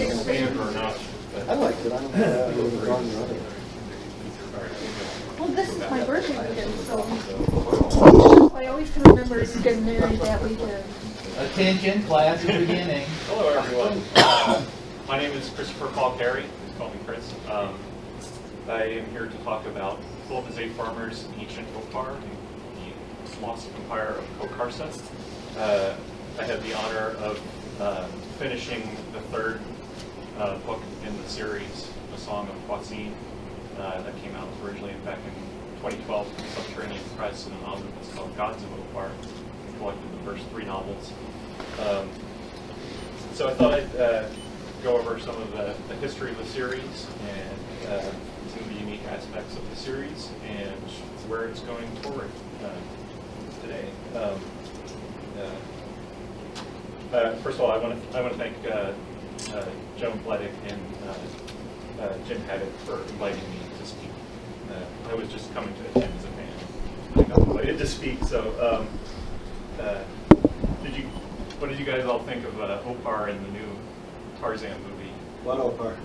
expand or not. I liked it. I don't know. Well, this is my birthday weekend, so I always can remember getting married that weekend. Attention, class is beginning. Hello, everyone. My name is Christopher Paul Carey. Please call me Chris. I am here to talk about Threelegged farmers in Ancient Opar, the lost empire of Khokar. I had the honor of finishing the third book in the series, The Song of KWASIN, that came out originally back in 2012 from Subterranean Press in an omnibus called Gods of Opar. I collected the first 3 novels. So I thought I'd go over some of the history of the series and some of the unique aspects of the series and where it's going forward today. First of all, I want to thank Joan Bledick and Jim Haggard for inviting me to speak. I was just coming to attend as a fan. I got invited to speak. So, what did you guys all think of Opar in the new Tarzan movie? What Opar?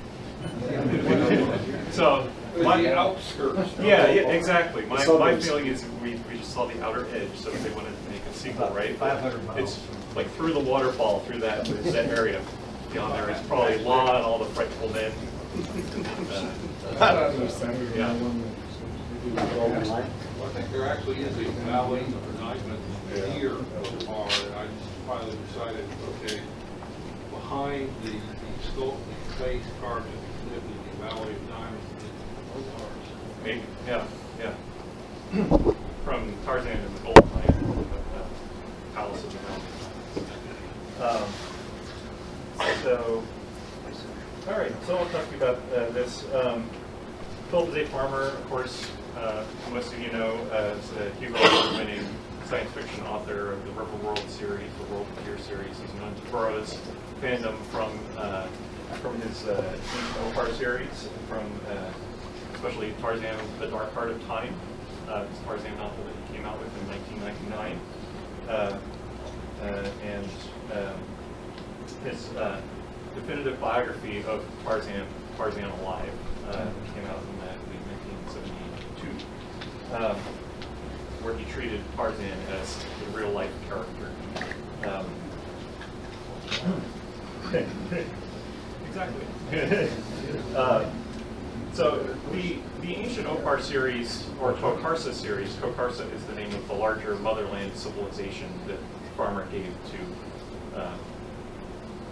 So, the outskirts. Yeah, exactly. My feeling is we just saw the outer edge, so they wanted to make a sequel, right? 500 miles. It's like through the waterfall, through that area. Beyond there is probably law and all the frightful men. Yeah. Well, I think there actually is a valley near Opar, and I just finally decided, okay, behind the sculpted face carved in the Valley of Diamonds and Opars. Maybe, yeah. From Tarzan and the Golden Lion, the Palace of the Mountain. All right, so I'll talk to you about this. Philip is a farmer, of course. Most of you know as a Hugo Award-winning science fiction author of the River World series, the World Clear series. He's known to Burroughs fandom from his Ancient Opar series, from especially Tarzan: The Dark Heart of Time, his Tarzan novel that he came out with in 1999, and his definitive biography of Tarzan Alive, came out in late 1972, where he treated Tarzan as a real-life character. Exactly. So the Ancient Opar series, or Khokarsa series, Khokarsa is the name of the larger motherland civilization that Farmer gave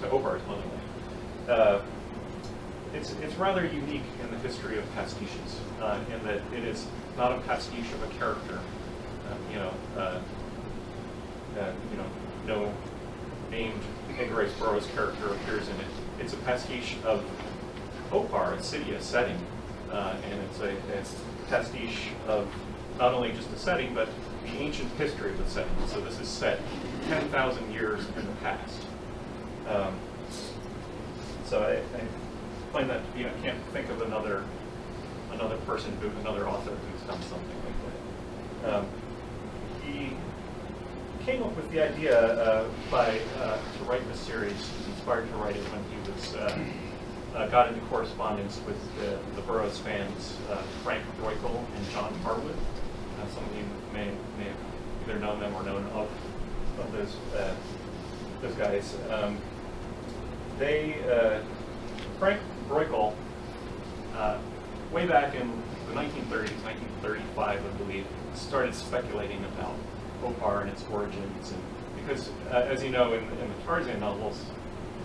to Opar's motherland. It's rather unique in the history of pastiches, in that it is not a pastiche of a character. No named Edgar Burroughs character appears in it. It's a pastiche of Opar, a city, a setting, and it's a pastiche of not only just the setting, but the ancient history of the setting. So this is set 10,000 years in the past. So I find that to be, I can't think of another person, another author who's done something like that. He came up with the idea to write this series. He was inspired to write it when he was got into correspondence with the Burroughs fans, Frank Broykel and John Harwood. Some of you may have either known them or known of those guys. Frank Broykel, way back in the 1930s, 1935, I believe, started speculating about Opar and its origins, and because, as you know, in the Tarzan novels,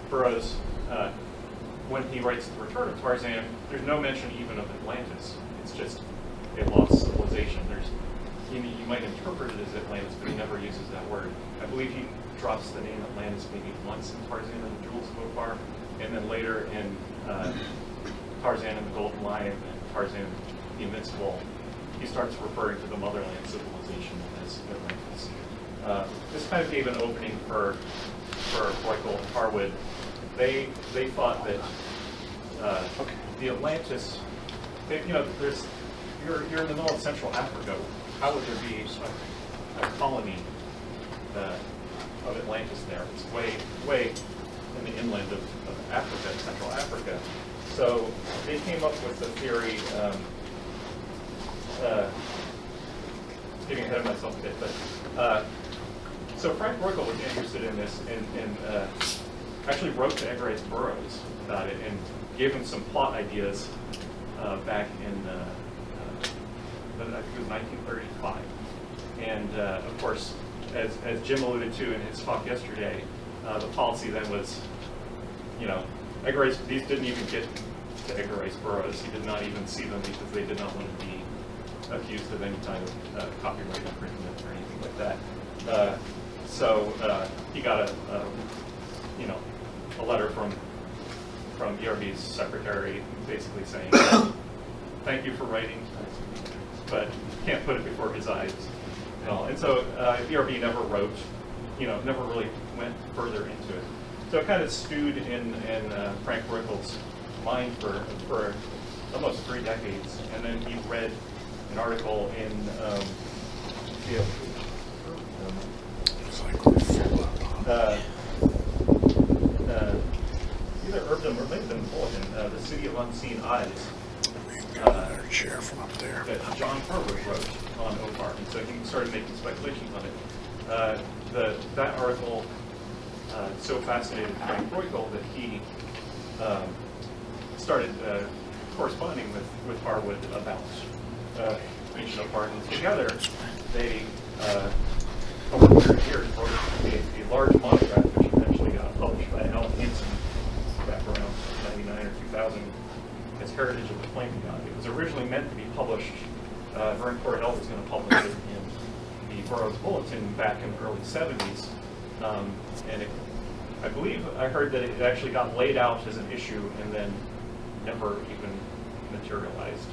Burroughs, when he writes The Return of Tarzan, there's no mention even of Atlantis. It's just a lost civilization. You might interpret it as Atlantis, but he never uses that word. I believe he drops the name Atlantis maybe once in Tarzan and the Jewels of Opar, and then later in Tarzan and the Golden Lion and Tarzan the Invincible, he starts referring to the motherland civilization as Atlantis. This kind of gave an opening for Broykel and Harwood. They thought that the Atlantis, you're in the middle of Central Africa. How would there be a colony of Atlantis there? It's way in the inland of Africa, Central Africa. So they came up with the theory, getting ahead of myself a bit, but so Frank Broeckel was interested in this and actually wrote to Edgar Burroughs about it and gave him some plot ideas back in, I think it was 1935. And of course, as Jim alluded to in his talk yesterday, the policy then was, these didn't even get to Edgar Burroughs. He did not even see them because they did not want to be accused of any kind of copyright infringement or anything like that. So he got a letter from ERB's secretary basically saying, thank you for writing, but can't put it before his eyes. And so ERB never wrote, never really went further into it. So it kind of stewed in Frank Broeckel's mind for almost 3 decades. And then he read an article in either Erdem or maybe the Bulletin, The City of Unseen Eyes. Chair from up there. That John Harwood wrote on Opar, and so he started making speculations on it. That article so fascinated Frank Broeckel that he started corresponding with Harwood about Ancient Opar, and together they, over 30 years, wrote a large monograph which eventually got published by Alan Hansen back around 99 or 2000. As Heritage of the Flaming God. It was originally meant to be published, Vern Cornell was going to publish it in the Burroughs Bulletin back in the early 70s. And I believe I heard that it actually got laid out as an issue and then never even materialized.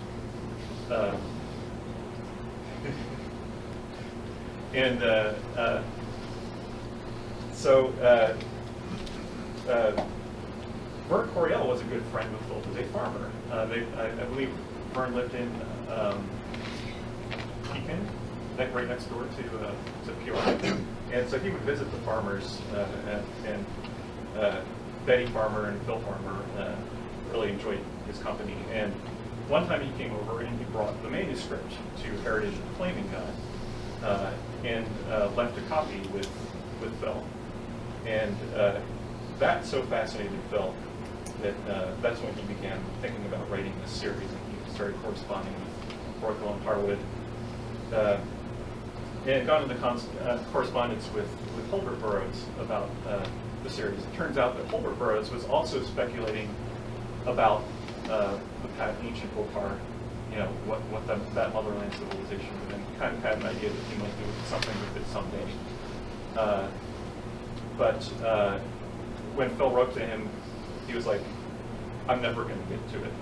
Vern Cornell was a good friend of Phil, was a farmer. I believe Vern lived in Pekin, right next door to POI. And so he would visit the farmers, and Betty Farmer and Phil Farmer really enjoyed his company. And one time he came over and he brought the manuscript to Heritage of the Flaming God and left a copy with Phil. And that so fascinated Phil that that's when he began thinking about writing this series, and he started corresponding with Broeckel and Harwood, and got into correspondence with Holbert Burroughs about the series. It turns out that Holbert Burroughs was also speculating about the ancient Khokar, what that motherland civilization would, and kind of had an idea that he might do something with it someday. But when Phil wrote to him, he was like, I'm never going to get to it,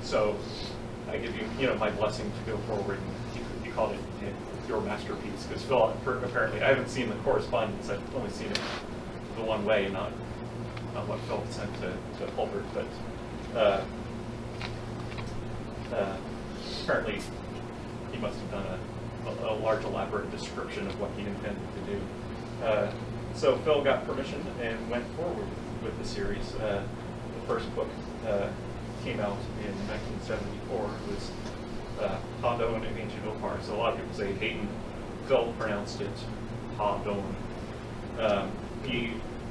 So I give you, my blessing to go forward. And he called it your masterpiece, because Phil, apparently, I haven't seen the correspondence. I've only seen it the one way, not what Phil sent to Holbert. But apparently, he must have done a large, elaborate description of what he intended to do. So Phil got permission and went forward with the series. The first book came out in 1974. It was Ha-Don and Ancient Opar. So a lot of people say Hayden. Phil pronounced it Ha-Don.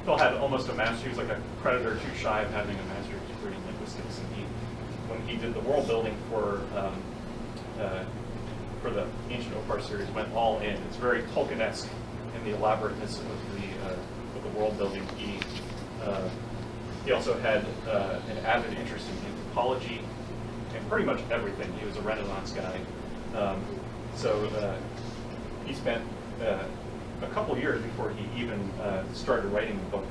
Phil had almost a master. He was like a credit or two shy of having a master's degree in linguistics. And when he did the world building for the Ancient Opar series, went all in. It's very Tolkien-esque in the elaborateness of the world building. He also had an avid interest in anthropology and pretty much everything. He was a Renaissance guy. So he spent a couple years before he even started writing the book,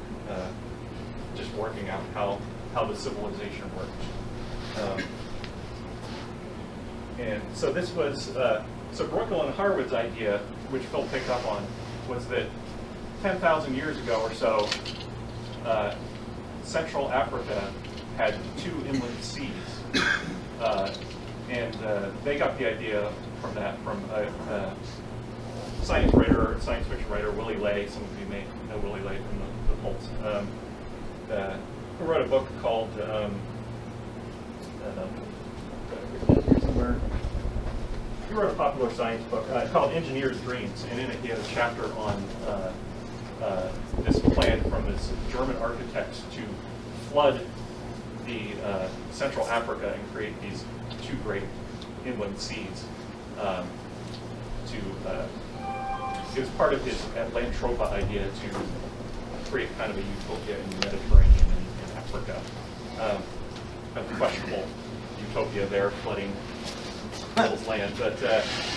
just working out how the civilization worked. And so this was, so Broeckel and Harwood's idea, which Phil picked up on, was that 10,000 years ago or so, Central Africa had 2 inland seas. And they got the idea from a science fiction writer, Willie Ley. Some of you may know Willie Ley from the Pulse. who wrote a book called somewhere. He wrote a popular science book called Engineer's Dreams, and in it he had a chapter on this plan from this German architect to flood the Central Africa and create these two great inland seas. It was part of his Atlantropa idea to create kind of a utopia in the Mediterranean and Africa. A questionable utopia there, flooding people's land. But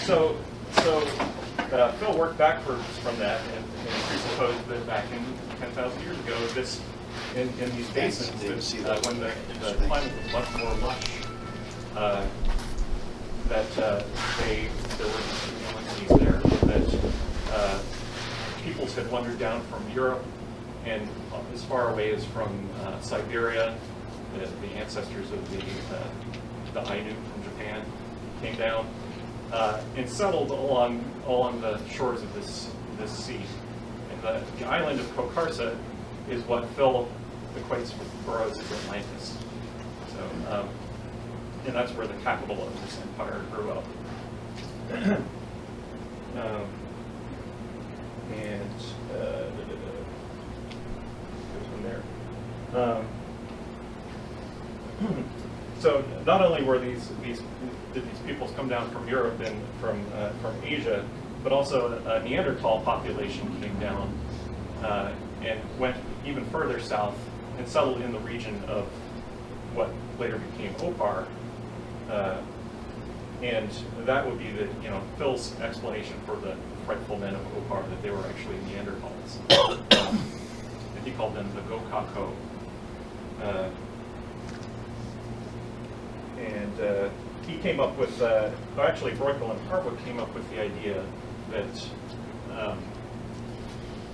so Phil worked backwards from that and presupposed that back in 10,000 years ago, this in these basins, when the climate was much more lush, that there were these communities there, that peoples had wandered down from Europe and as far away as from Siberia. The ancestors of the Ainu from Japan came down and settled along the shores of this sea. And the island of Khokar is what Phil equates with Burroughs as Atlantis. So, and that's where the capital of this empire grew up. Goes from there. So not only were did these peoples come down from Europe and from Asia, but also a Neanderthal population came down and went even further south and settled in the region of what later became Opar. And that would be Phil's explanation for the frightful men of Opar, that they were actually Neanderthals. And he called them the Gokako. And he came up with, actually Broy-kel and Harwood came up with the idea that,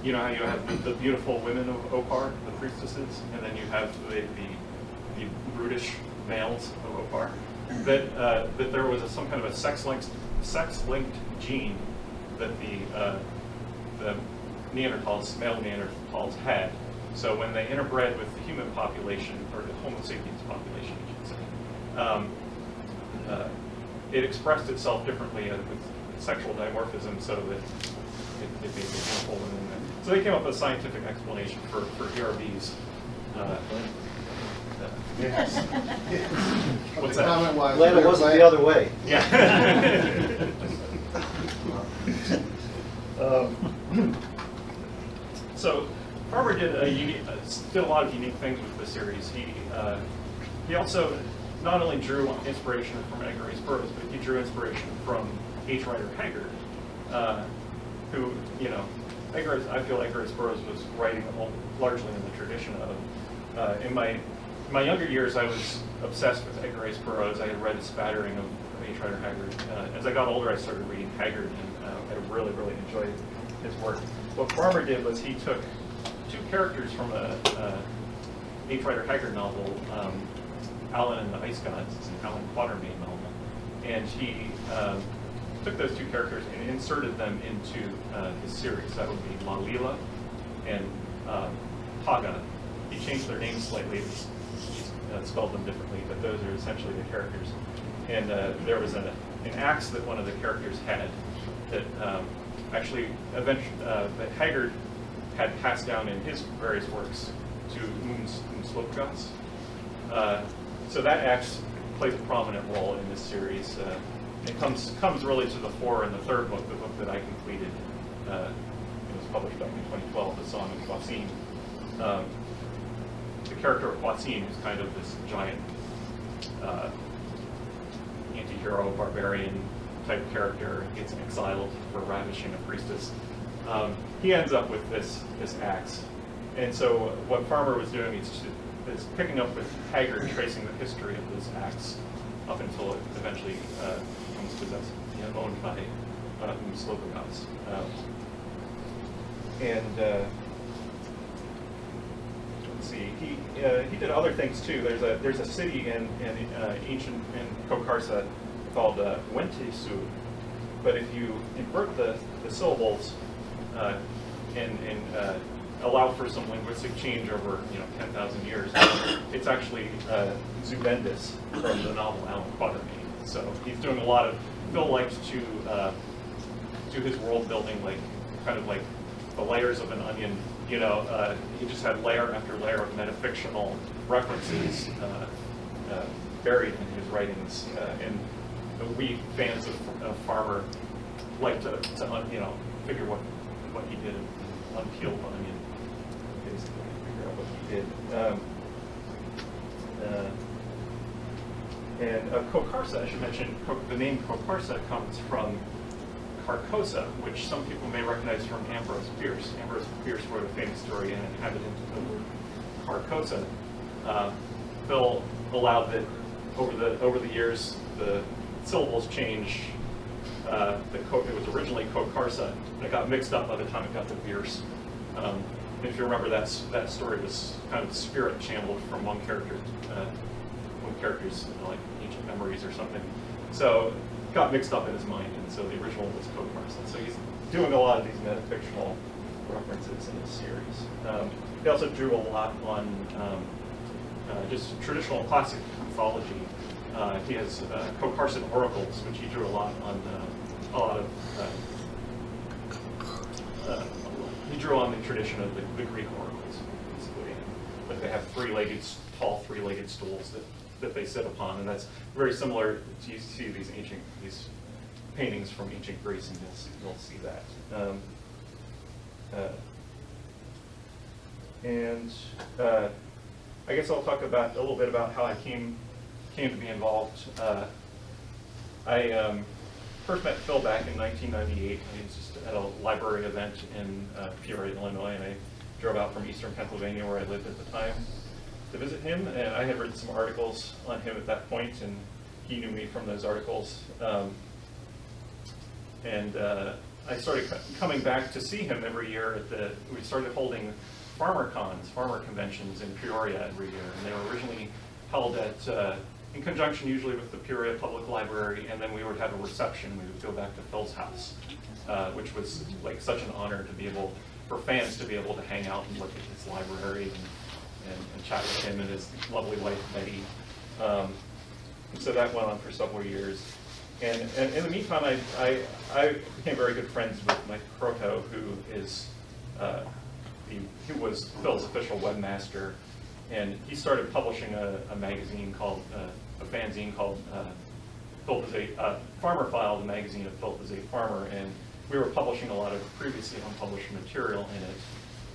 you know how you have the beautiful women of Opar, the priestesses, and then you have the brutish males of Opar, that there was some kind of a sex-linked gene that the Neanderthals, male Neanderthals had. So when they interbred with the human population, or the Homo sapiens population, I should say, it expressed itself differently with sexual dimorphism, so that it made the beautiful women. So they came up with a scientific explanation for ERBs. Yes. What's The that? comment was, glad it wasn't the other way. Yeah. So Farmer did a lot of unique things with this series. He also not only drew inspiration from Edgar Burroughs, but he drew inspiration from H. Rider Haggard, who, I feel Edgar Burroughs was writing largely in the tradition of. In my younger years, I was obsessed with Edgar Burroughs. I had read a spattering of H. Rider Haggard. As I got older, I started reading Haggard, and I really, really enjoyed his work. What Farmer did was he took two characters from a H. Rider Haggard novel, Alan and the Ice Gods. It's an Alan Quatermain novel. And he took those two characters and inserted them into his series. That would be Lalila and Haga. He changed their names slightly. He spelled them differently, but those are essentially the characters. And there was an axe that one of the characters had that actually eventually that Haggard had passed down in his various works to Umslopogaas. So that axe plays a prominent role in this series. It comes really to the fore in the third book, the book that I completed. It was published back in 2012, The Song of KWASIN. The character of KWASIN is kind of this giant anti-hero, barbarian type character, gets exiled for ravishing a priestess. He ends up with this axe. And so what Farmer was doing is picking up with Haggard, tracing the history of this axe up until it eventually becomes possessed, owned by Umslopogaas. Let's see, he did other things too. There's a city in ancient Khokar called Wentesu, but if you invert the syllables and allow for some linguistic change over 10,000 years. It's actually Zubendis from the novel Alan Quatermain. So he's doing a lot of, Phil likes to do his world building kind of like the layers of an onion. He just had layer after layer of metafictional references buried in his writings, and we fans of Farmer like to figure what he did and unpeel the onion, basically figure out what he did. And Khokarsa, I should mention, the name Khokarsa comes from Carcosa, which some people may recognize from Ambrose Bierce. Ambrose Bierce wrote a famous story, An Inhabitant of Carcosa. Phil allowed that over the years the syllables change. It was originally Khokarsa, and it got mixed up by the time it got to Bierce. If you remember, that story was kind of spirit channeled from one character's like ancient memories or something. So it got mixed up in his mind, and so the original was Khokarsa. So he's doing a lot of these metafictional references in this series. He also drew a lot on just traditional classic mythology. He has Khokarsan oracles, which he drew a lot on. He drew on the tradition of the Greek oracles, basically. Like they have tall three-legged stools that they sit upon, and that's very similar to you see these paintings from ancient Greece, and you'll see that. I guess I'll talk a little bit about how I came to be involved. I first met Phil back in 1998. He was just at a library event in Peoria, Illinois, and I drove out from eastern Pennsylvania, where I lived at the time, to visit him. And I had written some articles on him at that point, and he knew me from those articles. I started coming back to see him every year we started holding farmer conventions in Peoria every year, and they were originally held in conjunction usually with the Peoria Public Library, and then we would have a reception. We would go back to Phil's house, which was like such an honor to be able, for fans to be able to hang out and look at his library and chat with him and his lovely wife, Betty. And so that went on for several years. And in the meantime, I became very good friends with Mike Croco, who was Phil's official webmaster, and he started publishing a magazine called, a fanzine called Phil is a Farmer File, the magazine of Phil is a Farmer, and we were publishing a lot of previously unpublished material in it.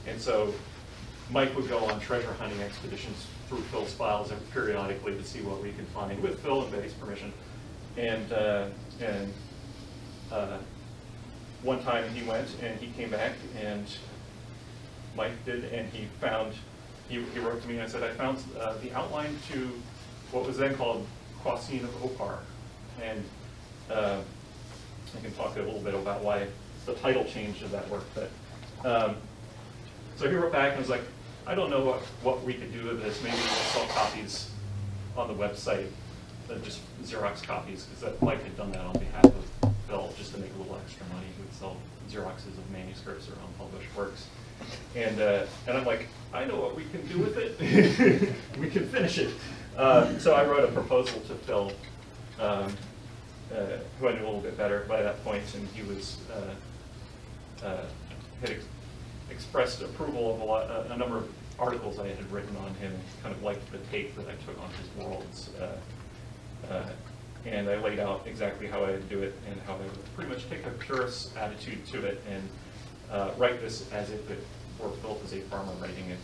And so Mike would go on treasure hunting expeditions through Phil's files periodically to see what we could find, with Phil and Betty's permission. And one time he went and he came back, and Mike did, and he wrote to me and I said, I found the outline to what was then called KWASIN of Opar. And I can talk a little bit about why the title changed of that work. But so he wrote back and was like, I don't know what we could do with this. Maybe we'll sell copies on the website, just Xerox copies, because Mike had done that on behalf of Phil just to make a little extra money. He would sell Xeroxes of manuscripts or unpublished works. And I'm like, I know what we can do with it. We can finish it. So I wrote a proposal to Phil, who I knew a little bit better by that point, and he had expressed approval of a number of articles I had written on him, kind of liked the take that I took on his worlds. And I laid out exactly how I would do it and how I would pretty much take a purist attitude to it and write this as if it were Phil as a farmer writing it.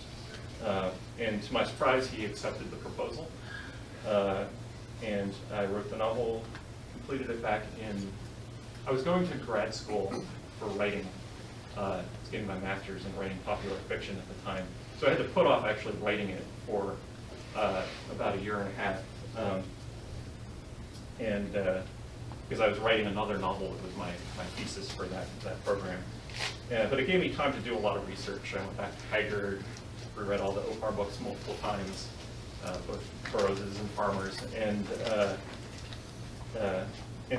And to my surprise, he accepted the proposal. And I wrote the novel, completed it back I was going to grad school for writing. I was getting my master's in writing popular fiction at the time. So I had to put off actually writing it for about a year and a half. Because I was writing another novel that was my thesis for that program. But it gave me time to do a lot of research. I went back to Haggard, reread all the Opar books multiple times, both Burroughs and Farmers, and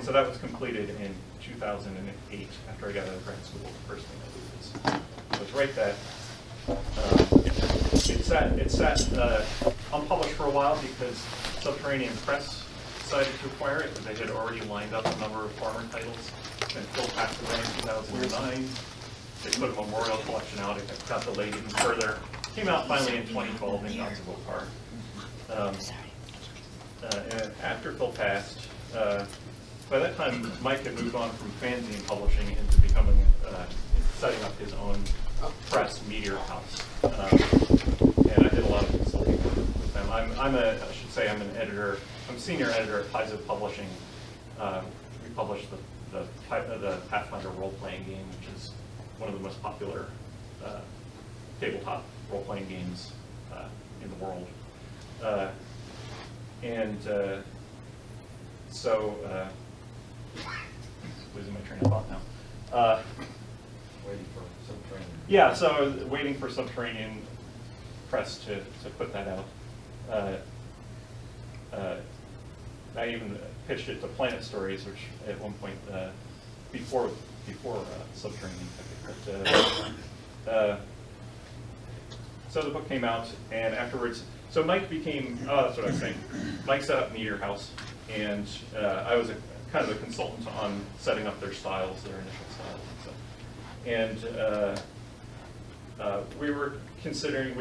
so that was completed in 2008 after I got out of grad school. The first thing I did was write that. It sat unpublished for a while because Subterranean Press decided to acquire it. They had already lined up a number of farmer titles, and Phil passed away in 2009. They put a memorial collection out. It got delayed even further. Came out finally in 2012 in Ancient Opar. And after Phil passed, by that time Mike had moved on from fanzine publishing into becoming, setting up his own press, Meteor House. And I did a lot of consulting with them. I should say I'm an editor. I'm senior editor at Paizo Publishing. We publish the Pathfinder role-playing game, which is one of the most popular tabletop role-playing games in the world. Losing my train of thought now. Waiting for Subterranean. Yeah, so I was waiting for Subterranean Press to put that out. I even pitched it to Planet Stories, which at one point before Subterranean took it. So the book came out, and afterwards, so Mike became, that's what I was saying. Mike set up Meteor House, and I was kind of a consultant on setting up their styles, their initial styles and stuff. And we were considering,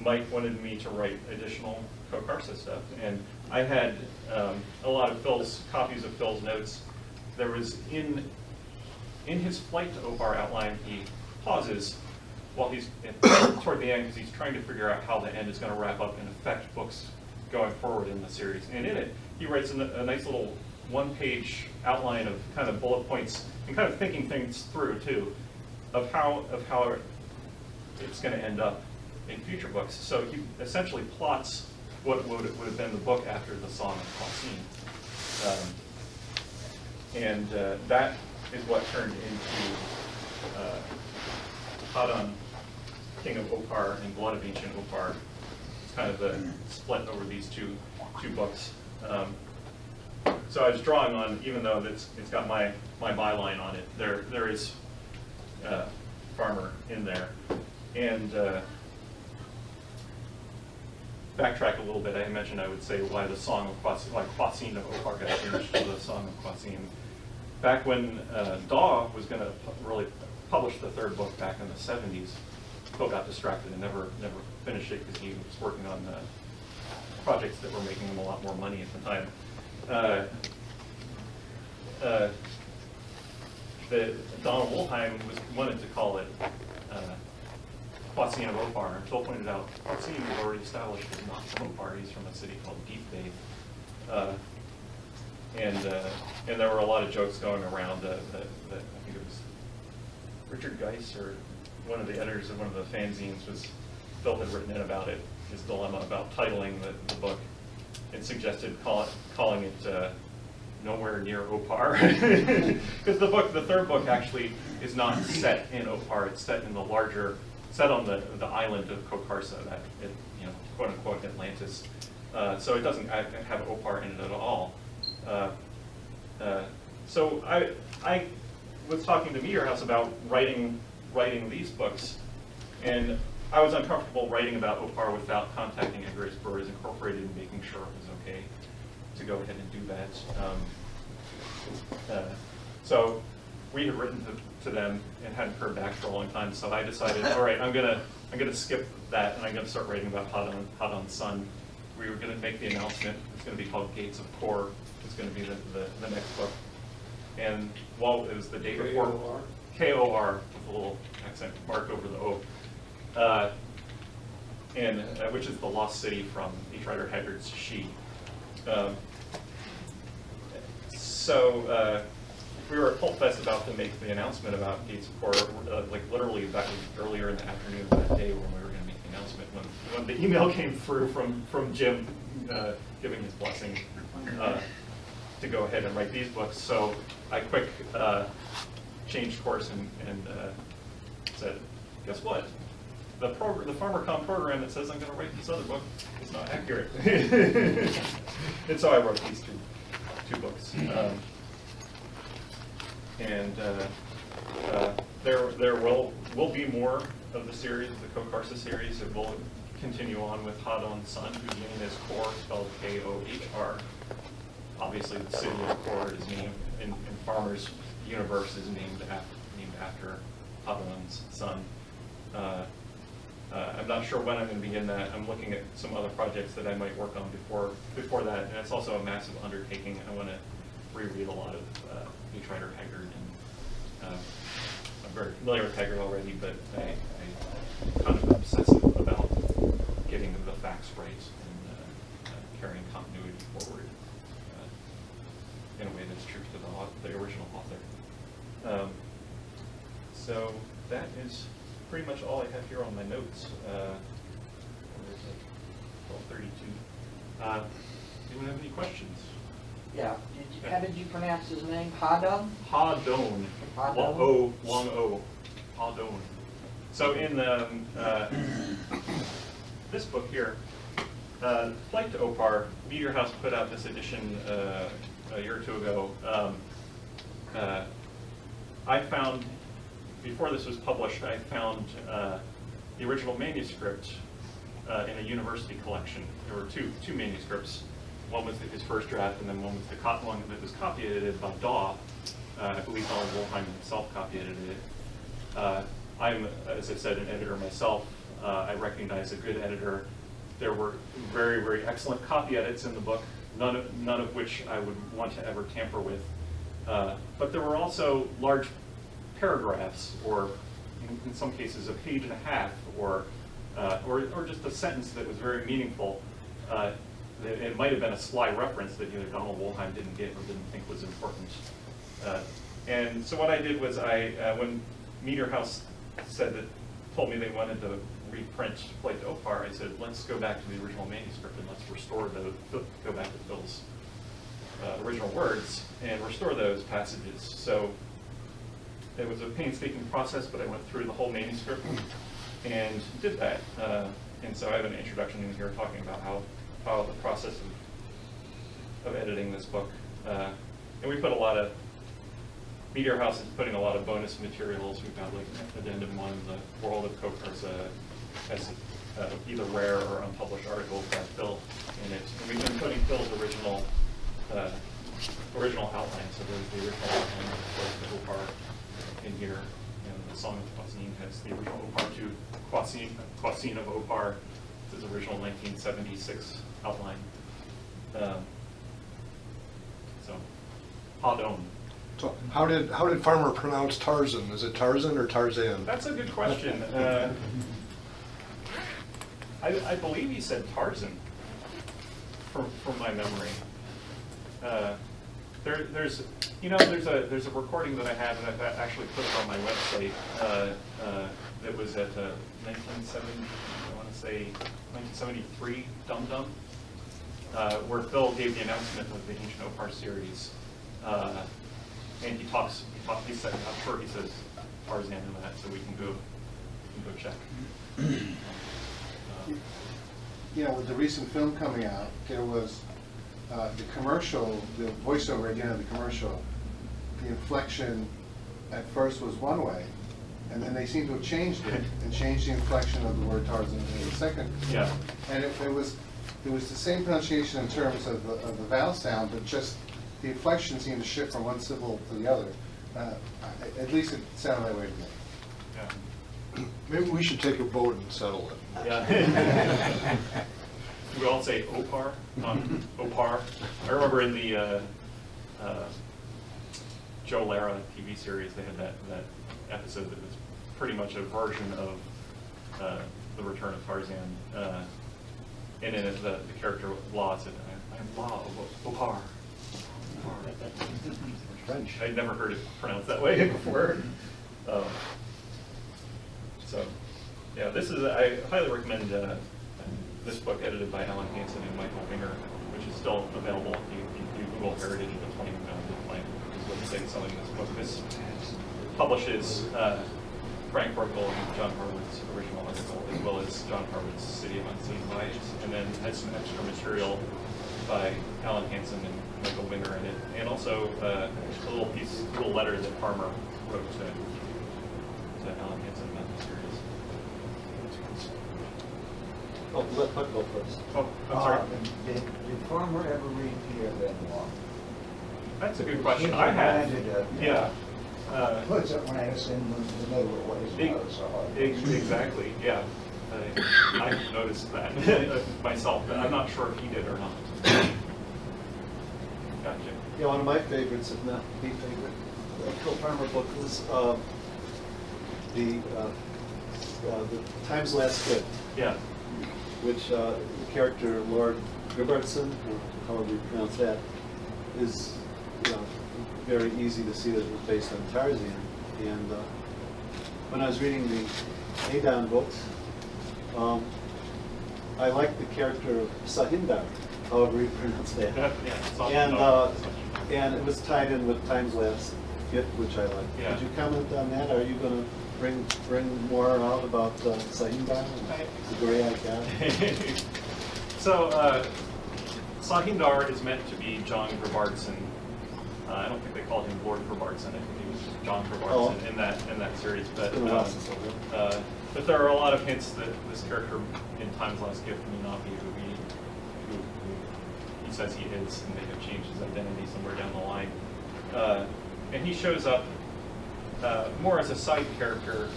Mike wanted me to write additional Khokarsa stuff, and I had a lot of copies of Phil's notes. There was in his flight to Opar outline, he pauses while he's toward the end because he's trying to figure out how the end is going to wrap up and affect books going forward in the series. And in it, he writes a nice little one-page outline of kind of bullet points and kind of thinking things through too, of how it's going to end up in future books. So he essentially plots what would have been the book after the Song of KWASIN. That is what turned into Haggard, King of Opar, and Blood of Ancient Opar. It's kind of the split over these two books. So I was drawing on, even though it's got my byline on it, there is farmer in there. And backtrack a little bit, I mentioned I would say why the Song of KWASIN of Opar got changed to the Song of KWASIN. Back when Daw was going to really publish the third book back in the 70s, Phil got distracted and never finished it because he was working on projects that were making him a lot more money at the time. Donald Wollheim wanted to call it KWASIN of Opar. Phil pointed out KWASIN was already established as not from Opar. He's from a city called Deep Bay. And there were a lot of jokes going around that I think it was Richard Geis or one of the editors of one of the fanzines Phil had written in about it, his dilemma about titling the book, and suggested calling it Nowhere Near Opar. Because the third book actually is not set in Opar, it's set in set on the island of Khokarsa, that quote unquote Atlantis. So it doesn't have Opar in it at all. So I was talking to Meteor House about writing these books, and I was uncomfortable writing about Opar without contacting Edgar Brewers Incorporated and making sure it was okay to go ahead and do that. So we had written to them and hadn't heard back for a long time, so I decided, all right, I'm gonna skip that and I'm gonna start writing about Hadan Sun. We were gonna make the announcement. It's gonna be called Gates of Kor. It's gonna be the next book. And while it was the day before, K-O-R with a little accent mark over the O, which is the lost city from H. Rider Haggard's She. So we were at Pulp Fest about to make the announcement about Gates of Kor, like literally that was earlier in the afternoon of that day when we were going to make the announcement, when the email came through from Jim giving his blessing to go ahead and write these books. So I quick changed course and said, guess what? The FarmerCom program that says I'm going to write this other book is not accurate. And so I wrote these two books. There will be more of the series, the Khokarsa series. It will continue on with Hadon's son, whose name is Khor, spelled K-O-H-R. Obviously, the city of Khor is named, in Farmer's universe, is named after Hadon's son. I'm not sure when I'm going to begin that. I'm looking at some other projects that I might work on before that, and it's also a massive undertaking. I want to reread a lot of Haggard, and I'm very familiar with Haggard already, but I'm kind of obsessive about getting the facts right and carrying continuity forward in a way that's true to the original author. So that is pretty much all I have here on my notes. Where is it? 12:32. Anyone have any questions? Yeah. How did you pronounce his name? Hadon? Hadon. Hadon? Long O. Hadon. So in this book here, Flight to Opar, Meteor House put out this edition a year or two ago. I found, before this was published, I found the original manuscript in a university collection. There were two manuscripts. One was his first draft, and then one was one that was copy edited by Daw. I believe Alan Wollheim himself copy edited it. I'm, as I said, an editor myself. I recognize a good editor. There were very, very excellent copy edits in the book, none of which I would want to ever tamper with. But there were also large paragraphs, or in some cases a page and a half, or just a sentence that was very meaningful. It might have been a sly reference that either Donald Wollheim didn't get or didn't think was important. And so what I did was when Meteor House told me they wanted to reprint Flight to Opar, I said, let's go back to the original manuscript and let's restore go back to Phil's original words and restore those passages. So it was a painstaking process, but I went through the whole manuscript and did that. And so I have an introduction in here talking about how the process of editing this book. And we put a lot of, Meteor House is putting a lot of bonus materials. We've got like addendum 1, the world of Khokarsa, has either rare or unpublished articles by Phil in it. And we've been putting Phil's original outline, so there's the original outline of the Opar in here. And the Song of KWASIN has the original Opar to KWASIN of Opar. It's his original 1976 outline. So, Hadon. So how did Farmer pronounce Tarzan? Is it Tarzan or Tarzan? That's a good question. I believe he said Tarzan, from my memory. There's a recording that I have, and I've actually put it on my website. That was at 1973 Dum-Dum, where Phil gave the announcement of the Ancient Opar series. And he said, I'm sure he says Tarzan in that, so we can go check. With the recent film coming out, there was the commercial, the voiceover again of the commercial, the inflection at first was one way, and then they seem to have changed it and changed the inflection of the word Tarzan in the second. Yeah. And it was the same pronunciation in terms of the vowel sound, but just the inflection seemed to shift from one syllable to the other. At least it sounded that way to me. Yeah. Maybe we should take a vote and settle it. Yeah. We all say Opar, Opar. I remember in the Joe Lara TV series, they had that episode that was pretty much a version of The Return of Tarzan. And in it, the character La said, I'm La Opar. French. I'd never heard it pronounced that way before. So, yeah, I highly recommend this book edited by Alan Hansen and Michael Winger, which is still available if you Google Heritage of the 20th Planet, which is what they selling this book. This publishes Frank Broeckel and John Harwood's original article, as well as John Harwood's City of Unseen Lives, and then has some extra material by Alan Hansen and Michael Winger in it, and also a little letter that Farmer wrote to Alan Hansen about the series. Oh, let Huck go first. Oh, I'm sorry. Did Farmer ever read Pierre Lenoir? That's a good question. He I have. reminded of- Yeah. Puts it when I was in the middle of what his Ex- notes are. Exactly, yeah. I noticed that myself, but I'm not sure if he did or not. Gotcha. Yeah, one of my favorites, if not the favorite, Phil Farmer book was the Time's Last Gift, Yeah. which the character Lord Robertson, or however you pronounce that, is very easy to see that it was based on Tarzan. And when I was reading the Adon books, I liked the character of Sahindar, however you pronounce that. And it was tied in with Time's Last Gift, which I liked. Yeah. Could you comment on that? Are you going to bring more out about Sahindar, the gray-eyed guy? So, Sahindar is meant to be John Robertson. I don't think they called him Lord Robertson. I think he was just John Robertson in that series. But It's been a while since I read it. but there are a lot of hints that this character in Time's Last Gift may not be who he says he is, and may have changed his identity somewhere down the line. And he shows up more as a side character,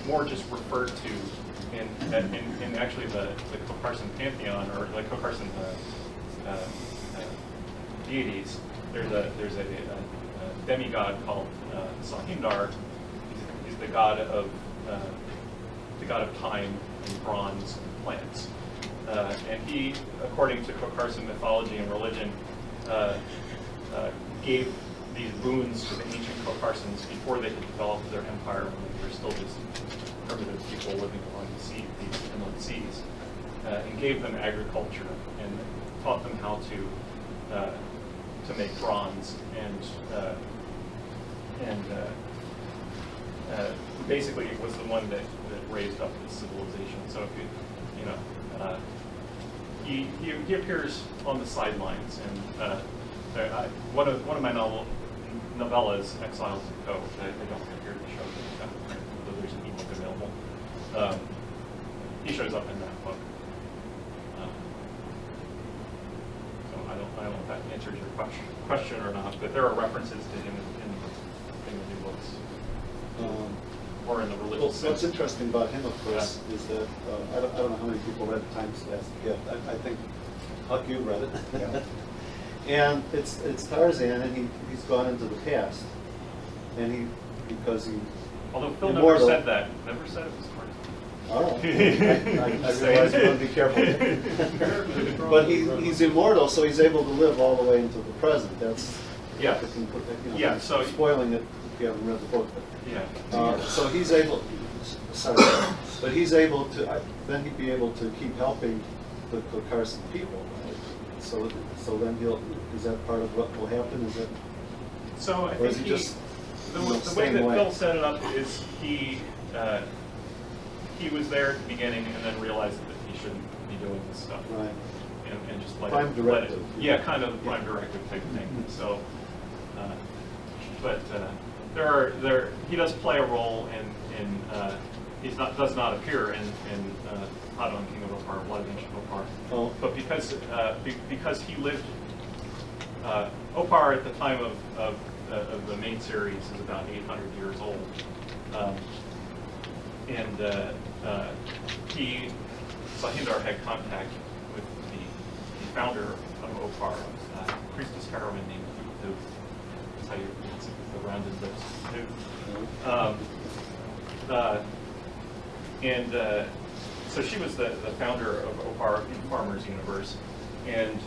more just referred to in actually the Khokarsan pantheon, or the Khokarsan deities. There's a demigod called Sahindar. He's the god of time and bronze and plants. And he, according to Khokarsan mythology and religion, gave these boons to the ancient Khokarsans before they had developed their empire, when they were still just primitive people living along these inland seas, and gave them agriculture and taught them how to make bronze and basically it was the one that raised up this civilization. So if he appears on the sidelines, and one of my novellas, Exiles of Co. I don't have here to show you, though there's an ebook available. He shows up in that book. So I don't know if that answers your question or not, but there are references to him in the new books, or in the religious sense. What's interesting about him, of course, is that I don't know how many people read Time's Last Gift. I think Huck, you read it. Yeah. And it's Tarzan, and he's gone into the past, and because he. Although Phil immortal. never said that. Never said it was Tarzan. Oh, I realize you want to be careful. But he's immortal, so he's able to live all the way into the present. That's Yeah. Yeah, so- spoiling it if you haven't read the book. But, Yeah. so he's able. Sorry, but he's able to. Then he'd be able to keep helping the Carson people. Right? So then is that part of what will happen? Is it? So I Or is think he just the way staying that away? Phil set it up is he was there at the beginning and then realized that he shouldn't be doing this stuff. Right. And just let Prime it. directive. Yeah, kind of prime directive type thing. So, but he does play a role in does not appear in Haggard, King of Opar, Blood of Ancient Opar. Oh. But because he lived, Opar at the time of the main series is about 800 years old, and Sahindar had contact with the founder of Opar, priestess heroine named Huck. That's how you pronounce it, with the rounded lips. So she was the founder of Opar in Farmer's Universe, and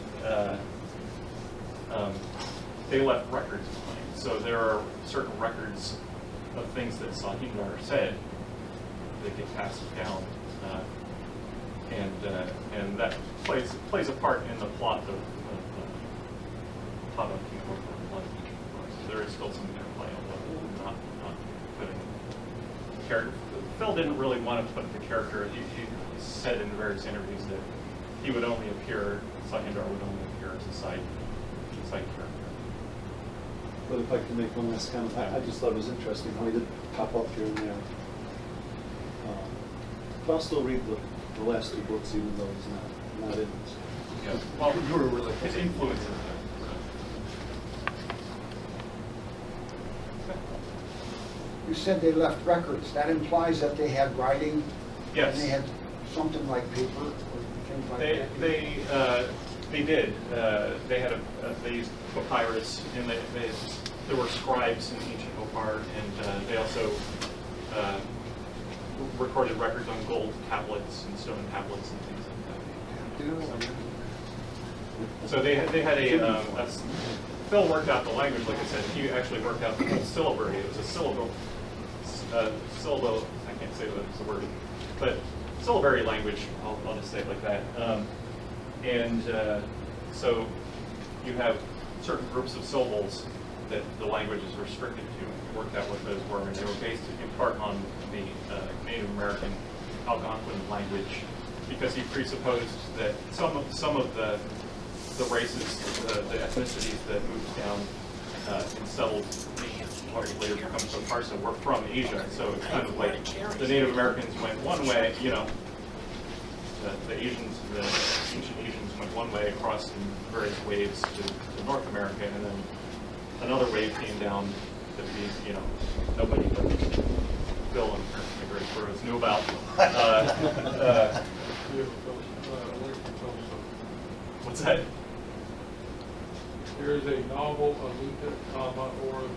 they left records behind. So there are certain records of things that Sahindar said that get passed down, and that plays a part in the plot of Haggard, King of Opar, Blood of Ancient Opar. So there is still some interplay, although not putting character. Phil didn't really want to put the character. He said in various interviews that he would only appear, Sahindar would only appear as a side character. But if I can make one last comment, I just thought it was interesting how he did pop up here and there. I'll still read the last two books, even though he's not in it. Yeah. Well, You were really his influence is there. You said they left records. That implies that they had writing? Yes. And they had something like paper or things like that? They did. They had they used papyrus, and there were scribes in Ancient Opar, and they also recorded records on gold tablets and stone tablets and things like that. So they had Phil worked out the language, like I said. He actually worked out the syllabary. It was a syllable. I can't say the word, but syllabary language. I'll just say it like that. So you have certain groups of syllables that the language is restricted to. We worked out what those were, and they were based in part on the Native American Algonquin language, because he presupposed that some of the races, the ethnicities that moved down and settled what later becomes Khokar were from Asia. So it's kind of like the Native Americans went one way, you know, the ancient Asians went one way across in various waves to North America, and then another wave came down that nobody but Bill and Greg Burroughs knew about. What's that? There is a novel, Alita, or The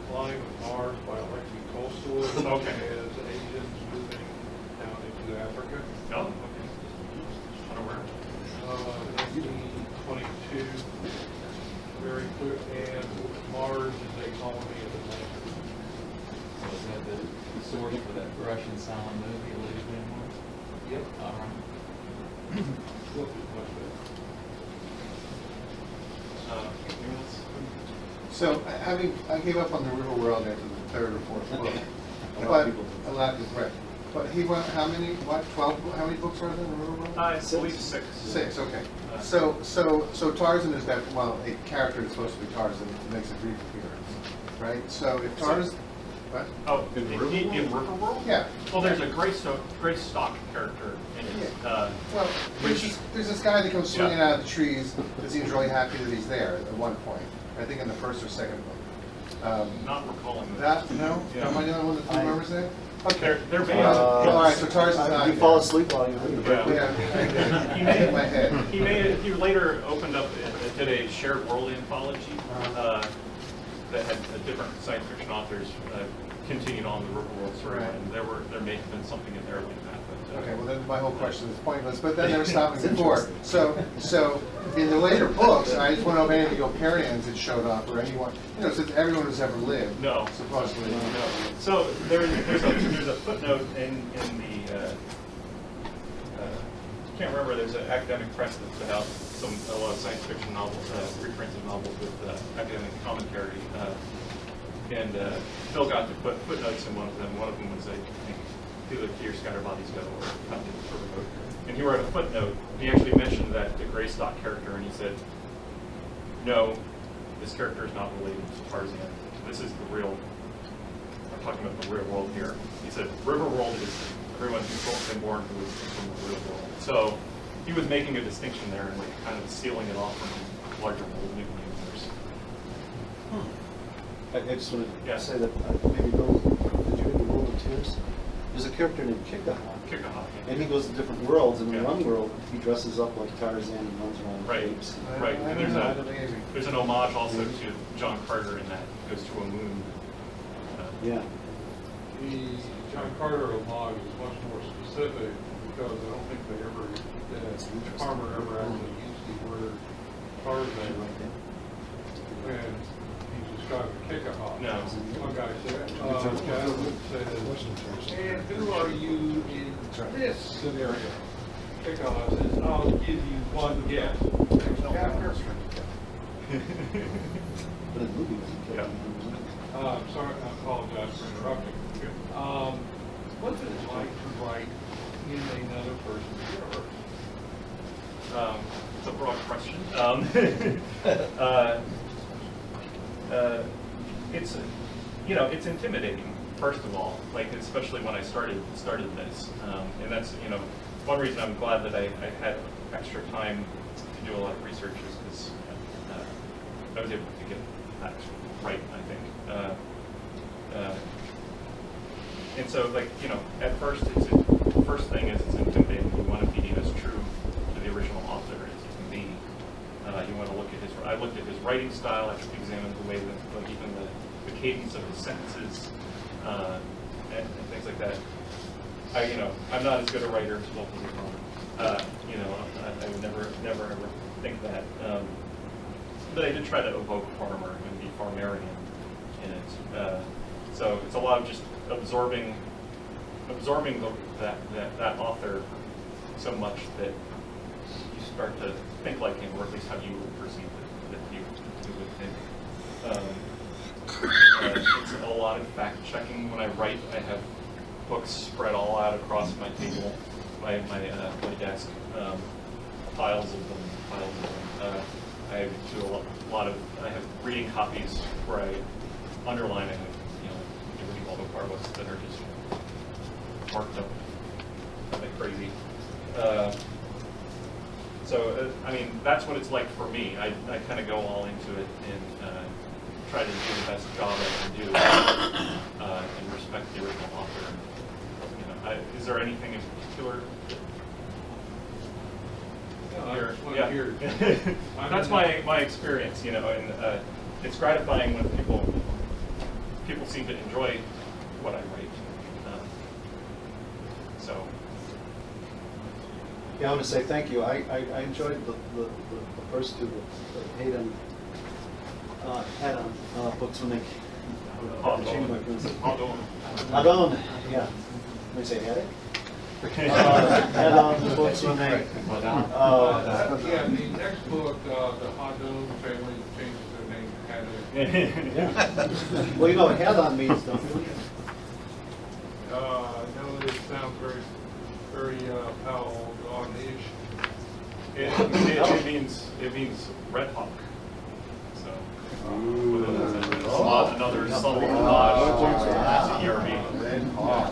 Decline of Mars by Alexei Tolstoy. Okay. As Asians moving down into Africa. Oh, okay. Unaware. 1922. Very clear. And Mars is a colony of Atlantis. Was that the source for that Russian silent movie, Lady Anymore? Yep. All right. Look at much better. So I gave up on the River World after the third or fourth book. A lot But of people do. a lot is right. But he went, how many 12, how many books are there in the River World? I believe 6. 6, okay. So Tarzan is that, well, a character that's supposed to be Tarzan makes a brief appearance, right? So if Tarzan, what? Oh, in Riverworld? Yeah. Well, there's a gray stock character in it. Well, there's this guy that comes swinging out of the trees that seems really happy that he's there at one point. I think in the first or second book. Not recalling That, no? Yeah. Am I the only one that remembers that? Okay. They're banned. All right, so Tarzan's not You there. fall asleep while you read the book. Yeah, I He did. In my head. He later opened up, did a shared world anthology that had different science fiction authors continued on the Riverworld story, Right. and there may have been something in there like that. But, Okay, well then my whole question is pointless, but then they're stopping It's before. interesting. So in the later books, I just want to know if any of the Oparians had showed up or anyone, since everyone who's ever lived. No. Supposedly. No. So there's a footnote in the can't remember. There's an academic press that put out a lot of science fiction novels, reprints of novels with academic commentary, and Phil got to put footnotes in one of them. One of them was "Do the Deer Scatter Bodies Go?" or something for the book. And he wrote a footnote. He actually mentioned that the gray stock character, and he said, "No, this character is not related to Tarzan. This is the real. I'm talking about the real world here." He said, "River world is everyone who's been born who is from the real world." So he was making a distinction there and kind of sealing it off from the larger world universe. I just wanted Yeah. to say that maybe Bill, did you read The World of Tears? There's a character named Kikahawk, and he goes to different worlds, and in Yeah. one world he dresses up like Tarzan and runs around Right. with apes. Right, I and don't know, I don't think anything. there's an homage also to John Carter in that. It goes to a moon. Yeah. The John Carter homage is much more specific because I don't think they ever, Farmer ever actually used the word Tarzan when he described a Kikahawk. No. One guy said, Jasmine said, and who are you in this scenario? Kikahawk says, I'll give you one guess. There's no answer. But in the movie, he Yeah. Sorry, I apologize for interrupting. What's it like to write in another person's universe? It's a broad question. It's intimidating. first of all, like especially when I started this, and that's one reason I'm glad that I had extra time to do a lot of research is because I was able to get facts right, I think. And so, like, at first, the first thing is it's intimidating. You want to be as true to the original author as you can be. You want to look at I looked at his writing style. I examined the way that, like, even the cadence of his sentences and things like that. I'm not as good a writer as Wolf is a I would never ever think that. But I did try to evoke farmer and be farmerian in it. So it's a lot of just absorbing that author so much that you start to think like him, or at least how you would perceive that you would think. It's a lot of fact checking when I write. I have books spread all out across my table, my desk, piles of them. I do a lot of. I have reading copies where I underline and the original Opar books that are just marked up like crazy. So I mean, that's what it's like for me. I kind of go all into it and try to do the best job I can do and respect the original author. Is there anything in particular? Here. That's my experience, and it's gratifying when people seem to enjoy what I write. So. Yeah, I want to say thank you. I enjoyed the first two, the Hayden had books when they. Adon, yeah. Let me say had it. Had on the books when they. Yeah, the next book, the Hadon family changes their name to Hadon. Yeah. Well, had on means don't you? No, it sounds very, very on-ish. It means red hawk. So another subtle nod to ERB. Red hawk.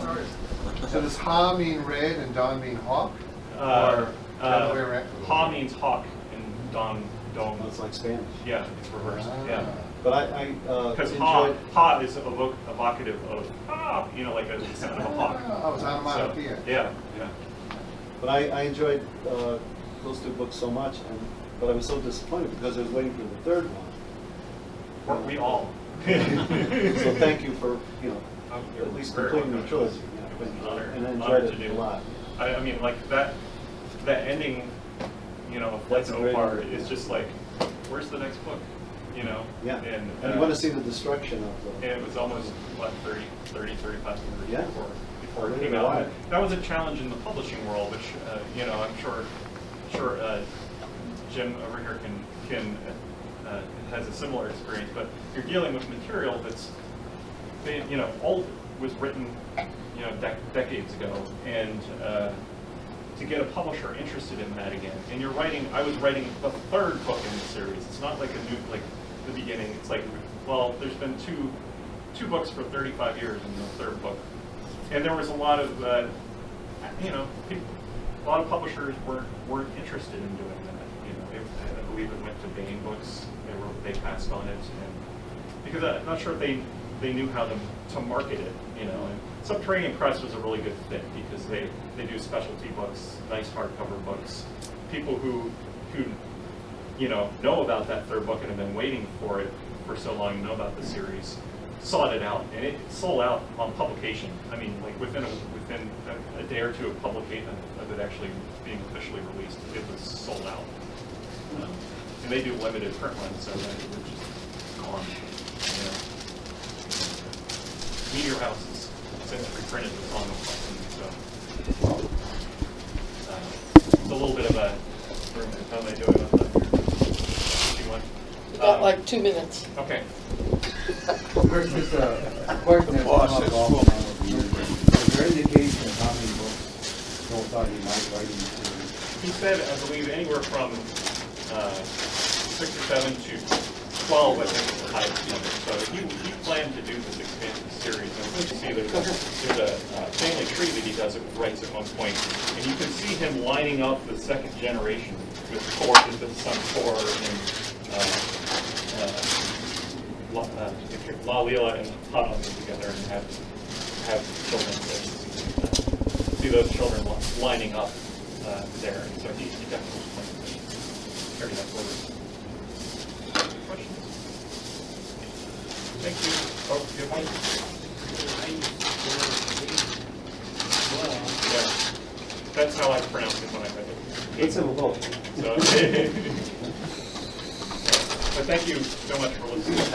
So does Ha mean red and Don mean hawk? Or the other way around? Ha means hawk and Don dome. It's like Spanish. Yeah, it's reversed. Yeah. But I Because enjoyed. ha is evocative of like a sound of a hawk. I was onomatopoeia. So, yeah. But I enjoyed those two books so much, but I was so disappointed because I was waiting for the third one. Weren't we all? So thank you for at least Very completing the welcome. trilogy. It was an honor. And I Honor enjoyed to it do. a lot. I mean, like that ending, of Flights That's a great Opar one. is just like, where's the next book? Yeah. And you want to see the destruction of the. And it was almost, 35 years Yeah. before it came out. That was a challenge in the publishing world, which, I'm sure Jim over here can has a similar experience, but you're dealing with material that's, old, was written, decades ago, and to get a publisher interested in that again. And I was writing the third book in the series. It's not like like the beginning. It's like, well, there's been two books for 35 years in the third book. And there was a lot of, a lot of publishers weren't interested in doing that. I believe it went to Bain Books. They passed on it, and because I'm not sure if they knew how to market it. And Subterranean Press was a really good fit because they do specialty books, nice hardcover books. People who know about that third book and have been waiting for it for so long, know about the series, sought it out, and it sold out on publication. I mean, like within a day or two of publication of it actually being officially released, it was sold out. And they do limited print runs, so that it was just gone. Meteor House has since reprinted the Song of Blessing, so it's a little bit of a. How am I doing on that? You got like 2 minutes. Okay. First, just a question that's come up often. Is there indication of how many books Joel thought he might write in the series? He said, I believe, anywhere from 6 or 7 to 12, I think, is the highest number. So he planned to do this expansive series, and you see there's a family tree that he does it writes at one point, and you can see him lining up the second generation with Thor, his son Thor, and Lalila and Hadam together, and have children there. See those children lining up there, so he definitely carried that forward. Questions? Thank you. Oh, good point. Yeah. That's how I pronounce it when I read it. Let's have a vote. So, but thank you so much for listening.